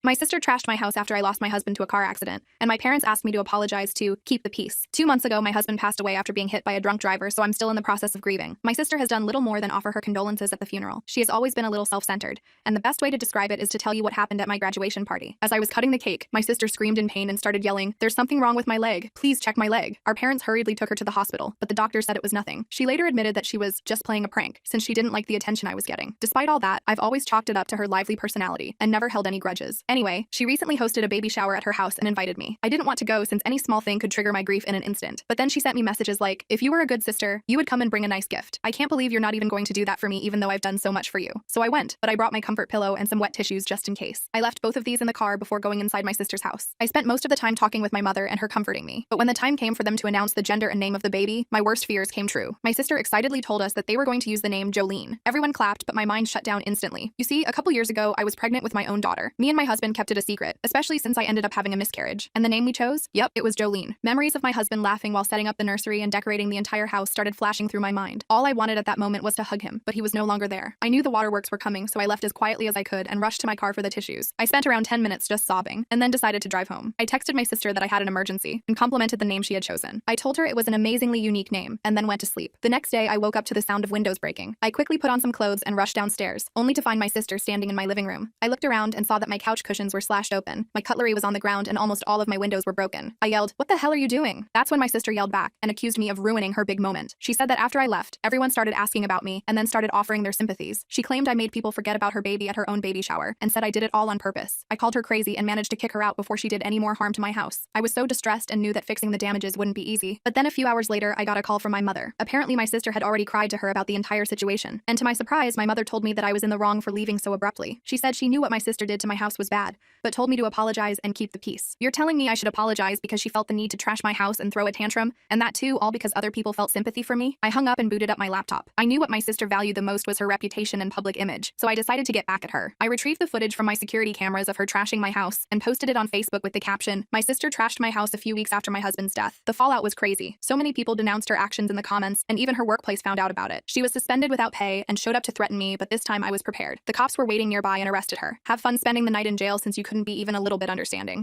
My sister trashed my house after I lost my husband to a car accident, and my parents asked me to apologize to keep the peace. 2 months ago, my husband passed away after being hit by a drunk driver, so I'm still in the process of grieving. My sister has done little more than offer her condolences at the funeral. She has always been a little self-centered, and the best way to describe it is to tell you what happened at my graduation party. As I was cutting the cake, my sister screamed in pain and started yelling, "There's something wrong with my leg. Please check my leg." Our parents hurriedly took her to the hospital, but the doctor said it was nothing. She later admitted that she was just playing a prank, since she didn't like the attention I was getting. Despite all that, I've always chalked it up to her lively personality, and never held any grudges. Anyway, she recently hosted a baby shower at her house and invited me. I didn't want to go since any small thing could trigger my grief in an instant, but then she sent me messages like, "If you were a good sister, you would come and bring a nice gift. I can't believe you're not even going to do that for me even though I've done so much for you." So I went, but I brought my comfort pillow and some wet tissues just in case. I left both of these in the car before going inside my sister's house. I spent most of the time talking with my mother and her comforting me, but when the time came for them to announce the gender and name of the baby, my worst fears came true. My sister excitedly told us that they were going to use the name Jolene. Everyone clapped, but my mind shut down instantly. You see, a couple years ago, I was pregnant with my own daughter. Me and my husband kept it a secret, especially since I ended up having a miscarriage. And the name we chose? Yep, it was Jolene. Memories of my husband laughing while setting up the nursery and decorating the entire house started flashing through my mind. All I wanted at that moment was to hug him, but he was no longer there. I knew the waterworks were coming, so I left as quietly as I could and rushed to my car for the tissues. I spent around 10 minutes just sobbing, and then decided to drive home. I texted my sister that I had an emergency, and complimented the name she had chosen. I told her it was an amazingly unique name, and then went to sleep. The next day, I woke up to the sound of windows breaking. I quickly put on some clothes and rushed downstairs, only to find my sister standing in my living room. I looked around and saw that my couch cushions were slashed open, my cutlery was on the ground, and almost all of my windows were broken. I yelled, "What the hell are you doing?" That's when my sister yelled back and accused me of ruining her big moment. She said that after I left, everyone started asking about me and then started offering their sympathies. She claimed I made people forget about her baby at her own baby shower and said I did it all on purpose. I called her crazy and managed to kick her out before she did any more harm to my house. I was so distressed and knew that fixing the damages wouldn't be easy. But then a few hours later, I got a call from my mother. Apparently, my sister had already cried to her about the entire situation. And to my surprise, my mother told me that I was in the wrong for leaving so abruptly. She said she knew what my sister did to my house was bad, but told me to apologize and keep the peace. You're telling me I should apologize because she felt the need to trash my house and throw a tantrum, and that too all because other people felt sympathy for me? I hung up and booted up my laptop. I knew what my sister valued the most was her reputation and public image, so I decided to get back at her. I retrieved the footage from my security cameras of her trashing my house and posted it on Facebook with the caption, "My sister trashed my house a few weeks after my husband's death." The fallout was crazy. So many people denounced her actions in the comments, and even her workplace found out about it. She was suspended without pay and showed up to threaten me, but this time I was prepared. The cops were waiting nearby and arrested her. Have fun spending the night in jail since you couldn't be even a little bit understanding.